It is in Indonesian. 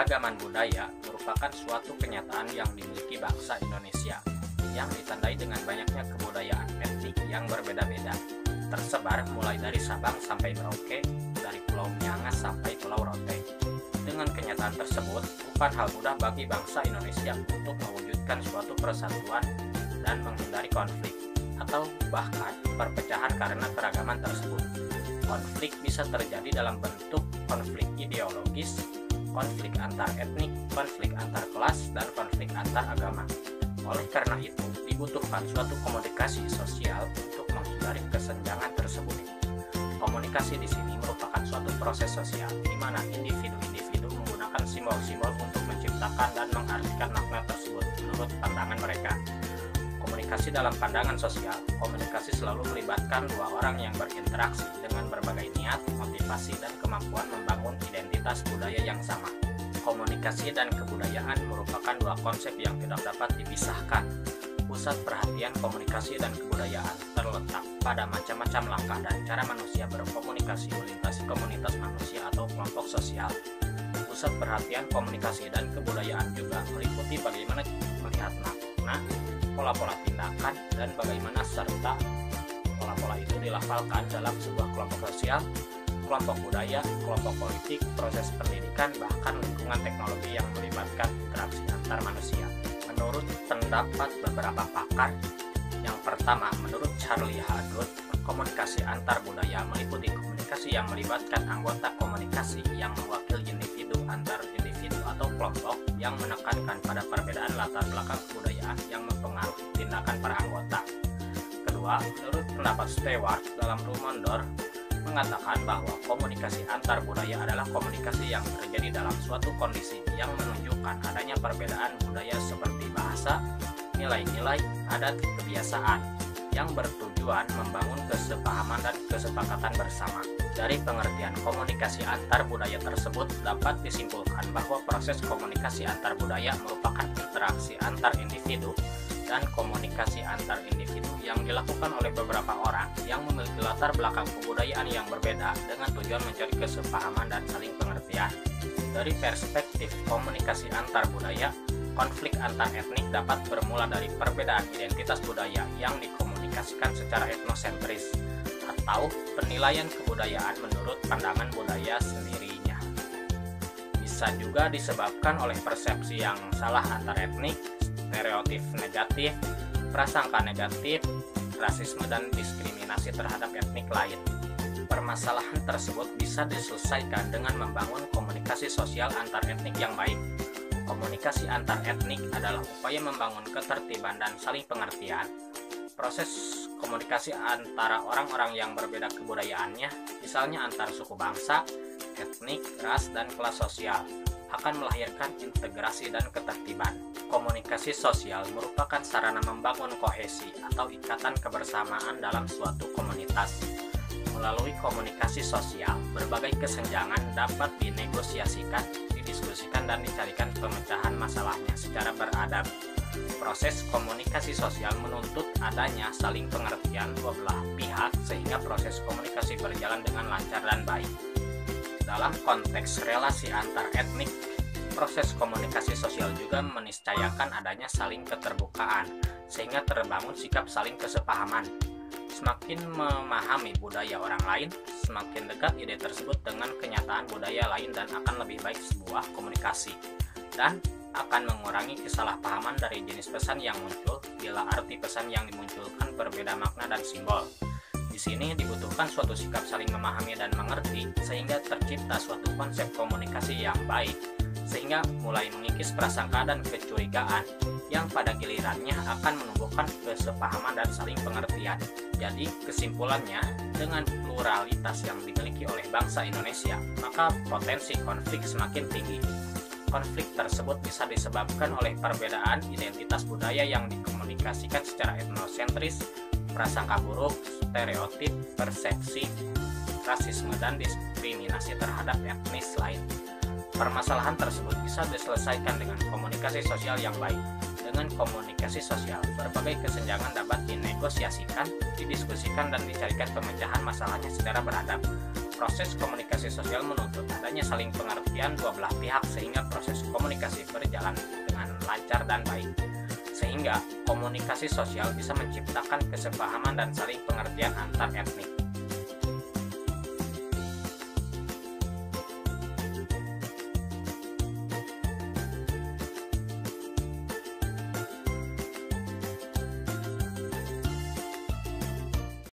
Keragaman budaya merupakan suatu kenyataan yang dimiliki bangsa Indonesia yang ditandai dengan banyaknya kebudayaan etnik yang berbeda-beda, tersebar mulai dari Sabang sampai Merauke, dari Pulau Miangas sampai Pulau Rote. Dengan kenyataan tersebut, bukan hal mudah bagi bangsa Indonesia untuk mewujudkan suatu persatuan dan menghindari konflik, atau bahkan perpecahan karena keragaman tersebut. Konflik bisa terjadi dalam bentuk konflik ideologis, konflik antar etnik, konflik antar kelas, dan konflik antar agama. Oleh karena itu, dibutuhkan suatu komunikasi sosial untuk menghindari kesenjangan tersebut. Komunikasi di sini merupakan suatu proses sosial di mana individu-individu menggunakan simbol-simbol untuk menciptakan dan mengartikan makna tersebut menurut pandangan mereka. Komunikasi dalam pandangan sosial, komunikasi selalu melibatkan dua orang yang berinteraksi dengan berbagai niat, motivasi, dan kemampuan membangun identitas budaya yang sama. Komunikasi dan kebudayaan merupakan dua konsep yang tidak dapat dipisahkan. Pusat perhatian komunikasi dan kebudayaan terletak pada macam-macam langkah dan cara manusia berkomunikasi melintasi komunitas manusia atau kelompok sosial. Pusat perhatian komunikasi dan kebudayaan juga meliputi bagaimana melihat makna, pola-pola tindakan, dan bagaimana serta pola-pola itu dilafalkan dalam sebuah kelompok sosial, kelompok budaya, kelompok politik, proses pendidikan, bahkan lingkungan teknologi yang melibatkan interaksi antar manusia. Menurut pendapat beberapa pakar, yang pertama, menurut Charlie Hadot, komunikasi antar budaya meliputi komunikasi yang melibatkan anggota komunikasi yang mewakili individu antar individu atau kelompok yang menekankan pada perbedaan latar belakang kebudayaan yang mempengaruhi tindakan para anggota. Kedua, menurut pendapat Stewart dalam Rumondor mengatakan bahwa komunikasi antar budaya adalah komunikasi yang terjadi dalam suatu kondisi yang menunjukkan adanya perbedaan budaya seperti bahasa, nilai-nilai, adat, kebiasaan yang bertujuan membangun kesepahaman dan kesepakatan bersama. Dari pengertian komunikasi antar budaya tersebut dapat disimpulkan bahwa proses komunikasi antar budaya merupakan interaksi antar individu dan komunikasi antar individu yang dilakukan oleh beberapa orang yang memiliki latar belakang kebudayaan yang berbeda dengan tujuan mencari kesepahaman dan saling pengertian. Dari perspektif komunikasi antar budaya, konflik antar etnik dapat bermula dari perbedaan identitas budaya yang dikomunikasikan secara etnosentris atau penilaian kebudayaan menurut pandangan budaya sendirinya. Bisa juga disebabkan oleh persepsi yang salah antar etnik, stereotip negatif, prasangka negatif, rasisme, dan diskriminasi terhadap etnik lain. Permasalahan tersebut bisa diselesaikan dengan membangun komunikasi sosial antar etnik yang baik. Komunikasi antar etnik adalah upaya membangun ketertiban dan saling pengertian. Proses komunikasi antara orang-orang yang berbeda kebudayaannya, misalnya antar suku bangsa, etnik, ras, dan kelas sosial, akan melahirkan integrasi dan ketertiban. Komunikasi sosial merupakan sarana membangun kohesi atau ikatan kebersamaan dalam suatu komunitas. Melalui komunikasi sosial, berbagai kesenjangan dapat dinegosiasikan, didiskusikan, dan dicarikan pemecahan masalahnya secara beradab. Proses komunikasi sosial menuntut adanya saling pengertian dua belah pihak sehingga proses komunikasi berjalan dengan lancar dan baik. Dalam konteks relasi antar etnik, proses komunikasi sosial juga meniscayakan adanya saling keterbukaan, sehingga terbangun sikap saling kesepahaman. Semakin memahami budaya orang lain, semakin dekat ide tersebut dengan kenyataan budaya lain dan akan lebih baik sebuah komunikasi. Dan akan mengurangi kesalahpahaman dari jenis pesan yang muncul bila arti pesan yang dimunculkan berbeda makna dan simbol. Di sini dibutuhkan suatu sikap saling memahami dan mengerti sehingga tercipta suatu konsep komunikasi yang baik, sehingga mulai mengikis prasangka dan kecurigaan yang pada gilirannya akan menumbuhkan kesepahaman dan saling pengertian. Jadi kesimpulannya, dengan pluralitas yang dimiliki oleh bangsa Indonesia, maka potensi konflik semakin tinggi. Konflik tersebut bisa disebabkan oleh perbedaan identitas budaya yang dikomunikasikan secara etnosentris, prasangka buruk, stereotip, persepsi, rasisme, dan diskriminasi terhadap etnis lain. Permasalahan tersebut bisa diselesaikan dengan komunikasi sosial yang baik. Dengan komunikasi sosial, berbagai kesenjangan dapat dinegosiasikan, didiskusikan, dan dicarikan pemecahan masalahnya secara beradab. Proses komunikasi sosial menuntut adanya saling pengertian dua belah pihak sehingga proses komunikasi berjalan dengan lancar dan baik. Sehingga komunikasi sosial bisa menciptakan kesepahaman dan saling pengertian antar etnik.